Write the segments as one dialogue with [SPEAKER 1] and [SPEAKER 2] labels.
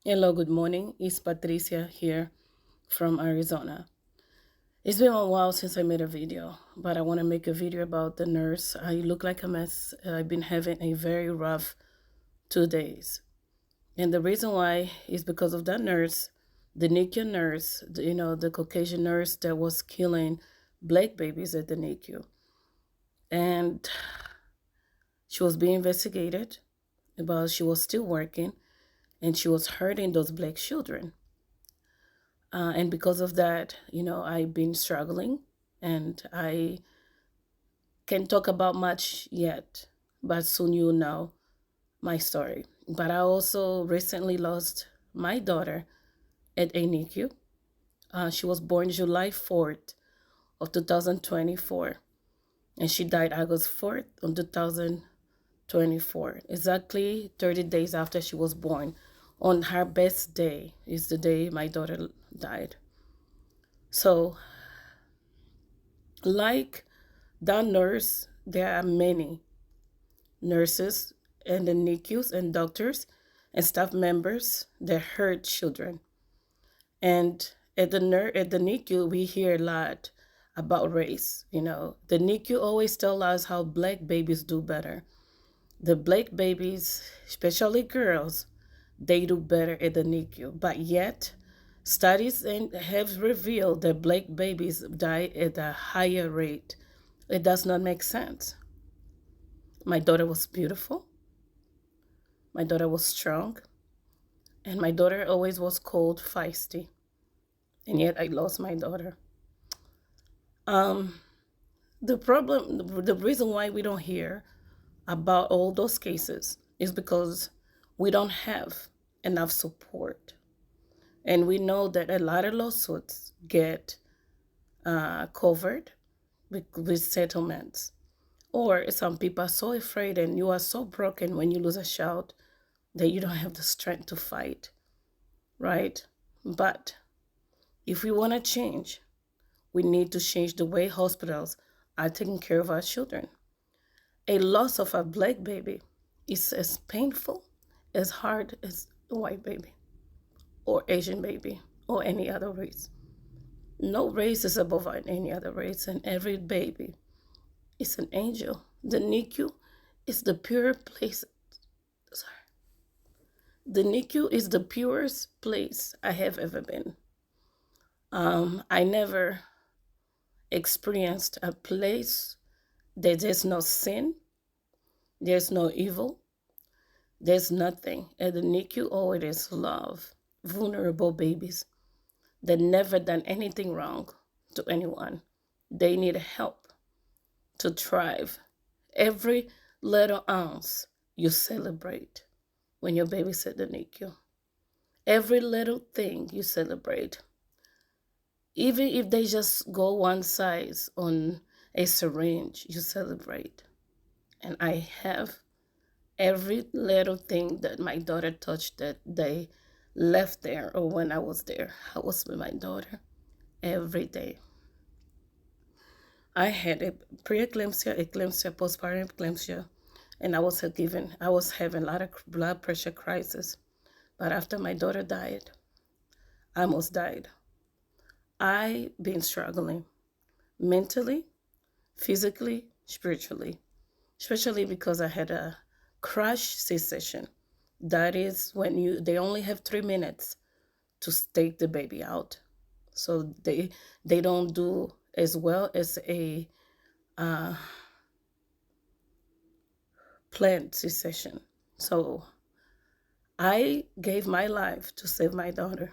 [SPEAKER 1] Hello, good morning. It's Patricia here from Arizona. It's been a while since I made a video, but I want to make a video about the nurse. I look like a mess. I've been having a very rough 2 days. And the reason why is because of that nurse, the NICU nurse, the Caucasian nurse that was killing black babies at the NICU. And she was being investigated, but she was still working and she was hurting those black children. And because of that, I've been struggling and I can't talk about much yet, but soon you'll know my story. But I also recently lost my daughter at a NICU. She was born July 4th of 2024 and she died August 4th of 2024, exactly 30 days after she was born. On her best day is the day my daughter died. So like that nurse, there are many nurses and the NICUs and doctors and staff members that hurt children. And at the NICU, we hear a lot about race. The NICU always tell us how black babies do better. The black babies, especially girls, they do better at the NICU. But yet, studies have revealed that black babies die at a higher rate. It does not make sense. My daughter was beautiful. My daughter was strong. And my daughter always was cold, feisty. And yet I lost my daughter. Um, the reason why we don't hear about all those cases is because we don't have enough support. And we know that a lot of lawsuits get covered with settlements. Or some people are so afraid and you are so broken when you lose a child that you don't have the strength to fight, right? But if we want to change, we need to change the way hospitals are taking care of our children. A loss of a black baby is as painful, as hard as a white baby or Asian baby or any other race. No race is above any other race, and every baby is an angel. The NICU is the pure place. Sorry. The NICU is the purest place I have ever been. I never experienced a place that there's no sin, there's no evil, there's nothing. At the NICU, all it is love, vulnerable babies that never done anything wrong to anyone. They need help to thrive. Every little ounce you celebrate when your baby's at the NICU. Every little thing you celebrate. Even if they just go one size on a syringe, you celebrate. And I have every little thing that my daughter touched that they left there or when I was there. I was with my daughter every day. I had a preeclampsia, eclampsia, postpartum eclampsia, and I was having a lot of blood pressure crisis. But after my daughter died, I almost died. I've been struggling mentally, physically, spiritually, especially because I had a crash C-section. That is when they only have 3 minutes to take the baby out. So they don't do as well as a planned C-section. So I gave my life to save my daughter.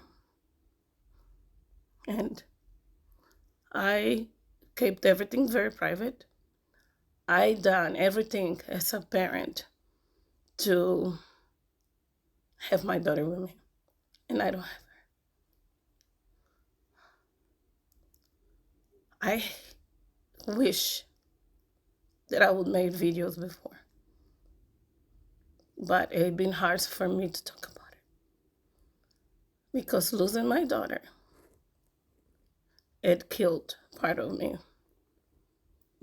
[SPEAKER 1] And I kept everything very private. I done everything as a parent to have my daughter with me. And I don't have her. I wish that I would make videos before. But it's been hard for me to talk about it. Because losing my daughter, it killed part of me.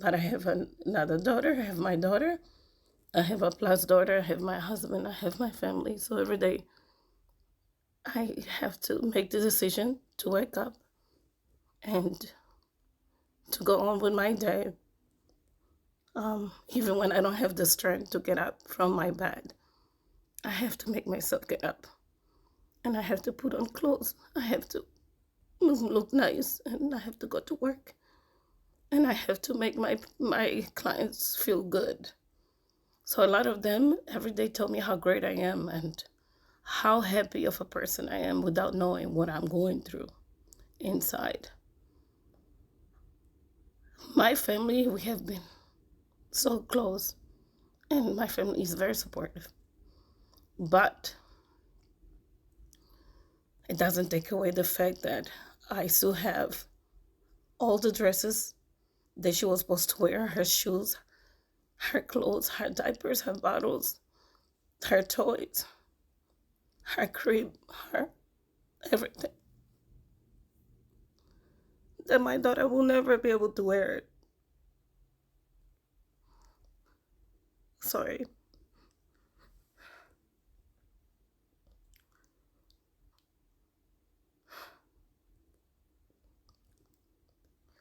[SPEAKER 1] But I have another daughter, I have my daughter, I have a plus daughter, I have my husband, I have my family. So every day I have to make the decision to wake up and to go on with my day, even when I don't have the strength to get up from my bed. I have to make myself get up, and I have to put on clothes. I have to look nice, and I have to go to work, and I have to make my clients feel good. So a lot of them every day tell me how great I am and how happy of a person I am without knowing what I'm going through inside. My family, we have been so close, and my family is very supportive. But it doesn't take away the fact that I still have all the dresses that she was supposed to wear, her shoes, her clothes, her diapers, her bottles, her toys, her crib, her everything. That my daughter will never be able to wear it. Sorry.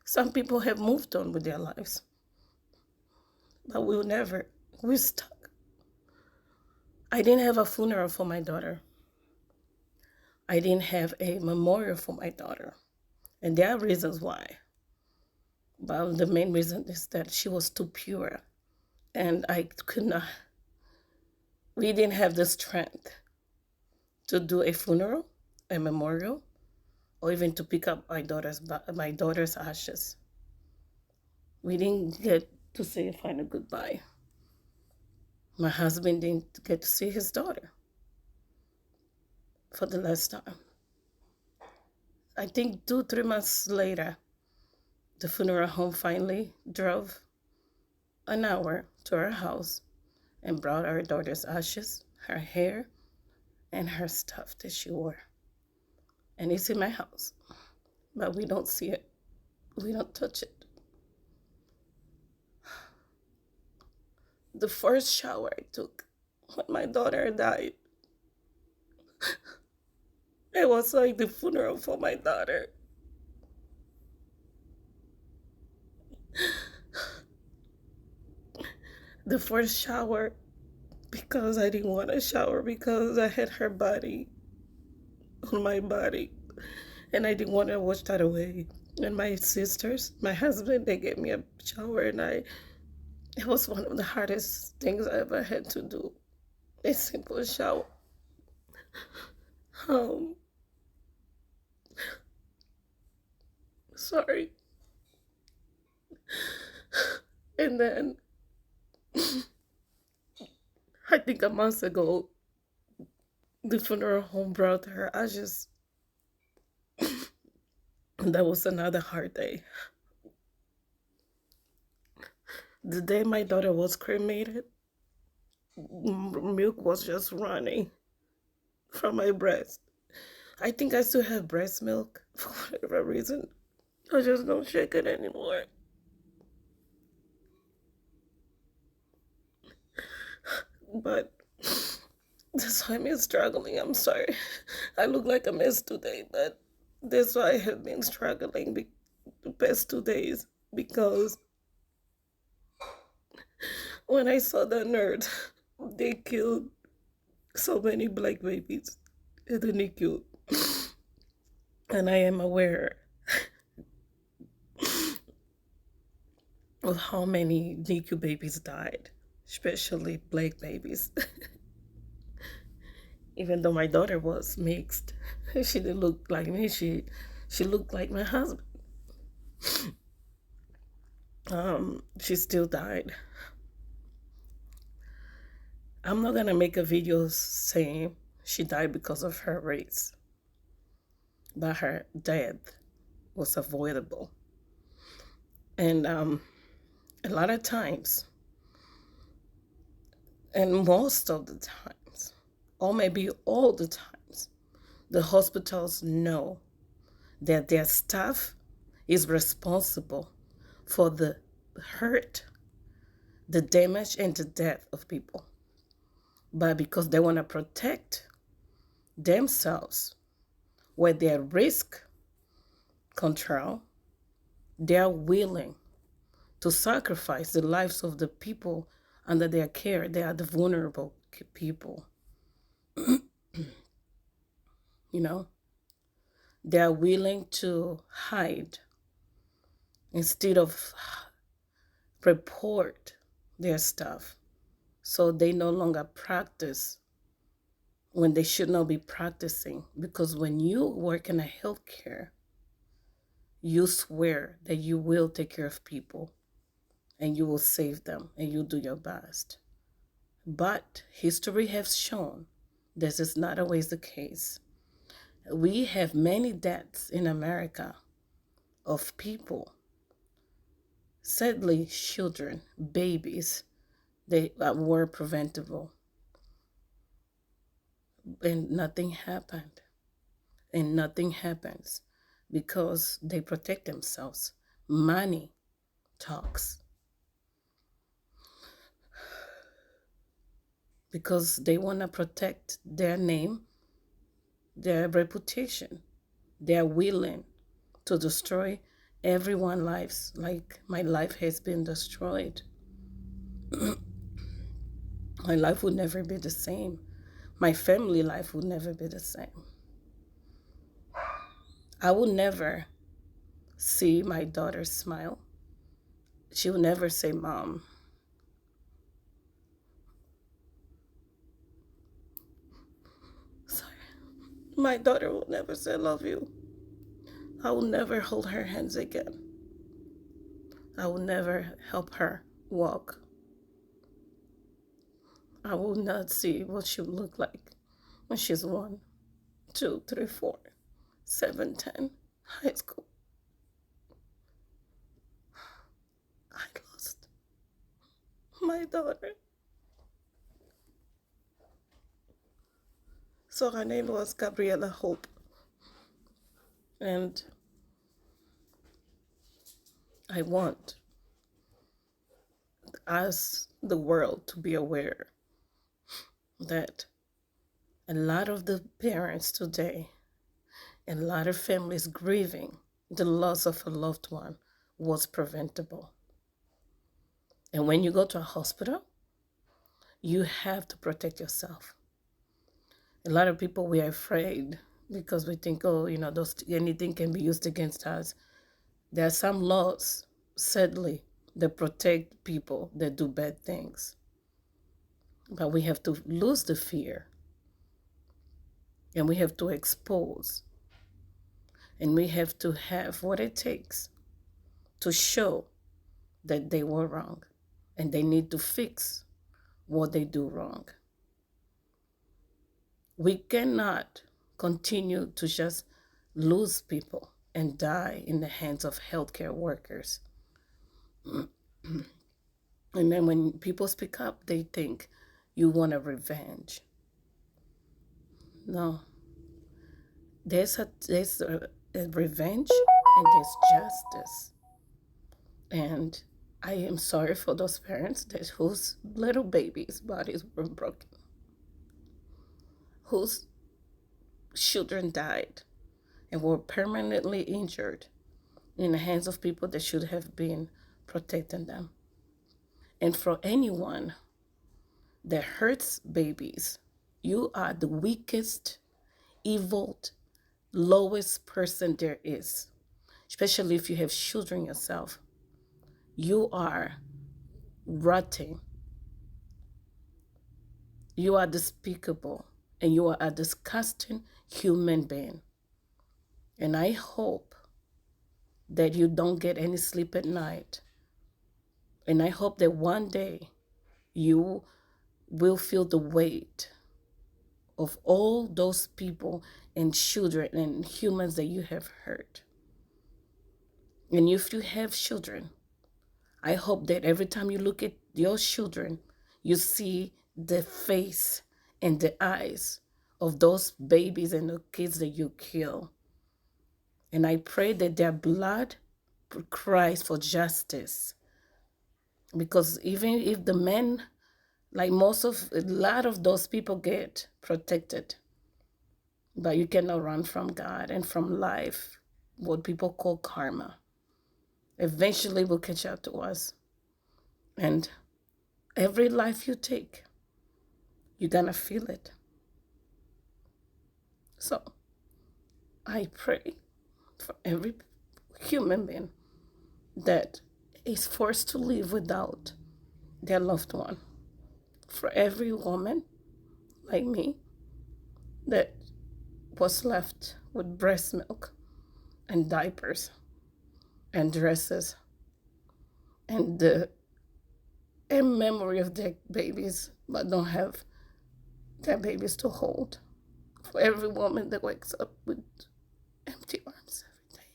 [SPEAKER 1] Some people have moved on with their lives, but we'll never. We're stuck. I didn't have a funeral for my daughter. I didn't have a memorial for my daughter. And there are reasons why. But the main reason is that she was too pure. And I could not, we didn't have the strength to do a funeral, a memorial, or even to pick up my daughter's ashes. We didn't get to say a final goodbye. My husband didn't get to see his daughter for the last time. I think 2-3 months later, the funeral home finally drove an hour to our house and brought our daughter's ashes, her hair, and her stuff that she wore. And it's in my house, but we don't see it. We don't touch it. The first shower I took when my daughter died, it was like the funeral for my daughter. The first shower, because I didn't want to shower because I had her body on my body, and I didn't want to wash that away. And my sisters, my husband, they gave me a shower, and it was one of the hardest things I ever had to do. A simple shower. Um, Sorry. And then I think a month ago, the funeral home brought her ashes. And that was another hard day. The day my daughter was cremated, milk was just running from my breast. I think I still have breast milk for whatever reason. I just don't shake it anymore. But that's why I'm struggling. I'm sorry. I look like a mess today, but that's why I have been struggling the past 2 days, because when I saw the nerd, they killed so many black babies at the NICU. And I am aware of how many NICU babies died, especially black babies. Even though my daughter was mixed, she didn't look like me. She looked like my husband. She still died. I'm not gonna make a video saying she died because of her race, but her death was avoidable. And a lot of times, and most of the times, or maybe all the times, the hospitals know that their staff is responsible for the hurt, the damage, and the death of people. But because they want to protect themselves where they risk control, they are willing to sacrifice the lives of the people under their care. They are the vulnerable people, you know. They are willing to hide instead of report their stuff. So they no longer practice when they should not be practicing. Because when you work in a healthcare, you swear that you will take care of people and you will save them and you do your best. But history has shown this is not always the case. We have many deaths in America of people, sadly, children, babies, they were preventable, and nothing happened. And nothing happens because they protect themselves. Money talks because they want to protect their name, their reputation. They're willing to destroy everyone's lives like my life has been destroyed. My life would never be the same. My family life would never be the same. I will never see my daughter smile. She will never say, Mom. Sorry. My daughter will never say, love you. I will never hold her hands again. I will never help her walk. I will not see what she will look like when she's 1, 2, 3, 4, 7, 10, high school. I lost my daughter. So her name was Gabriella Hope. And I want us, the world, to be aware that a lot of the parents today and a lot of families grieving the loss of a loved one was preventable. And when you go to a hospital, you have to protect yourself. A lot of people, we are afraid because we think, oh, anything can be used against us. There are some laws, sadly, that protect people that do bad things. But we have to lose the fear. And we have to expose. And we have to have what it takes to show that they were wrong. And they need to fix what they do wrong. We cannot continue to just lose people and die in the hands of healthcare workers. And then when people speak up, they think you want a revenge. No. There's a revenge and there's justice. And I am sorry for those parents whose little babies' bodies were broken, whose children died and were permanently injured in the hands of people that should have been protecting them. And for anyone that hurts babies, you are the weakest, evil, lowest person there is, especially if you have children yourself. You are rotting. You are despicable, and you are a disgusting human being. And I hope that you don't get any sleep at night. And I hope that one day you will feel the weight of all those people and children and humans that you have hurt. And if you have children, I hope that every time you look at your children, you see the face and the eyes of those babies and the kids that you kill. And I pray that their blood cries for justice. Because even if the men, like a lot of those people get protected, But you cannot run from God and from life, what people call karma. Eventually will catch up to us. And every life you take, you're gonna feel it. So I pray for every human being that is forced to live without their loved one. For every woman like me that was left with breast milk and diapers and dresses and the in memory of their babies but don't have their babies to hold. For every woman that wakes up with empty arms every day,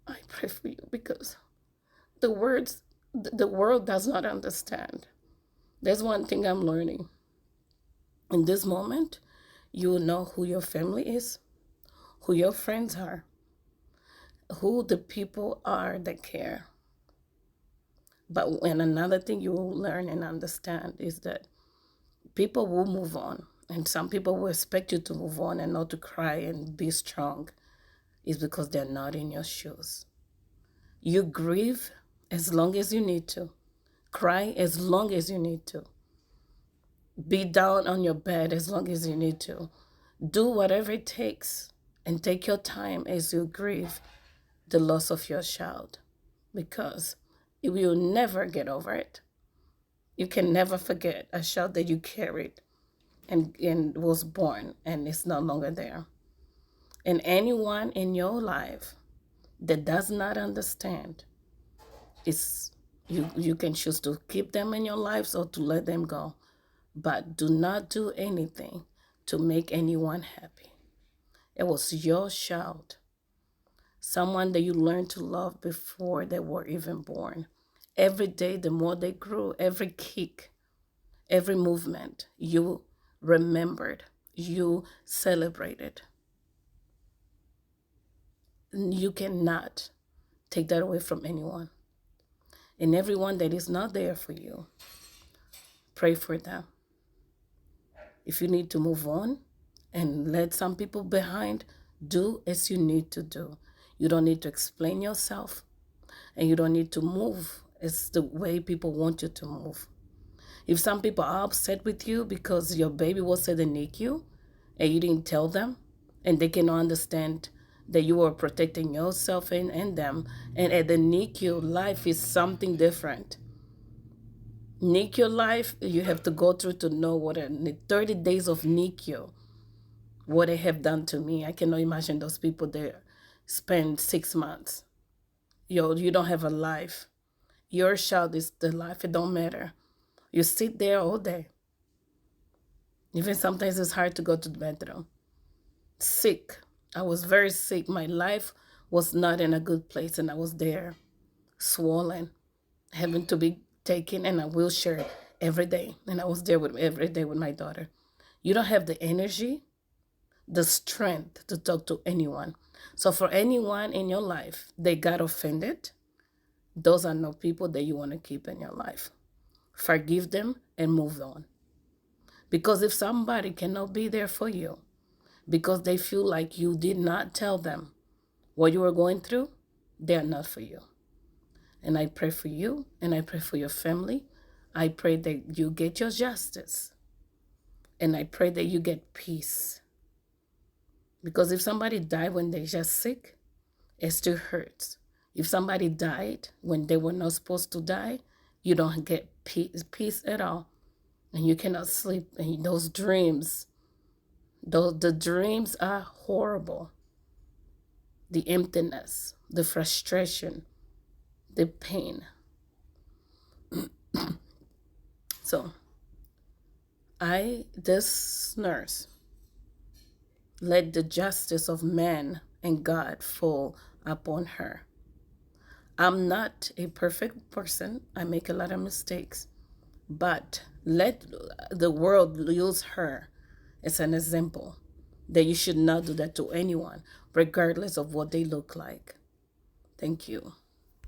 [SPEAKER 1] I pray for you because the world does not understand. There's one thing I'm learning. In this moment, you will know who your family is, who your friends are, who the people are that care. But when another thing you will learn and understand is that people will move on. And some people will expect you to move on and not to cry and be strong. Is because they're not in your shoes. You grieve as long as you need to. Cry as long as you need to. Be down on your bed as long as you need to. Do whatever it takes and take your time as you grieve the loss of your child because you will never get over it. You can never forget a child that you carried and was born and is no longer there. And anyone in your life that does not understand is you can choose to keep them in your lives or to let them go. But do not do anything to make anyone happy. It was your child, someone that you learned to love before they were even born. Every day, the more they grew, every kick, every movement, you remembered, you celebrated. You cannot take that away from anyone. And everyone that is not there for you, pray for them. If you need to move on and let some people behind, do as you need to do. You don't need to explain yourself, and you don't need to move as the way people want you to move. If some people are upset with you because your baby was at the NICU and you didn't tell them, and they cannot understand that you are protecting yourself and them, and at the NICU, life is something different. NICU life, you have to go through to know what 30 days of NICU, what they have done to me. I cannot imagine those people there spend 6 months. You don't have a life. Your child is the life. It don't matter. You sit there all day. Even sometimes it's hard to go to the bathroom. Sick. I was very sick. My life was not in a good place, and I was there, swollen, having to be taken in a wheelchair every day. And I was there every day with my daughter. You don't have the energy, the strength to talk to anyone. So for anyone in your life, they got offended, those are no people that you want to keep in your life. Forgive them and move on. Because if somebody cannot be there for you because they feel like you did not tell them what you were going through, they are not for you. And I pray for you, and I pray for your family. I pray that you get your justice. And I pray that you get peace. Because if somebody died when they're just sick, it still hurts. If somebody died when they were not supposed to die, you don't get peace at all. And you cannot sleep. And those dreams, the dreams are horrible. The emptiness, the frustration, the pain. So, this nurse, let the justice of man and God fall upon her. I'm not a perfect person. I make a lot of mistakes. But let the world use her as an example that you should not do that to anyone, regardless of what they look like. Thank you.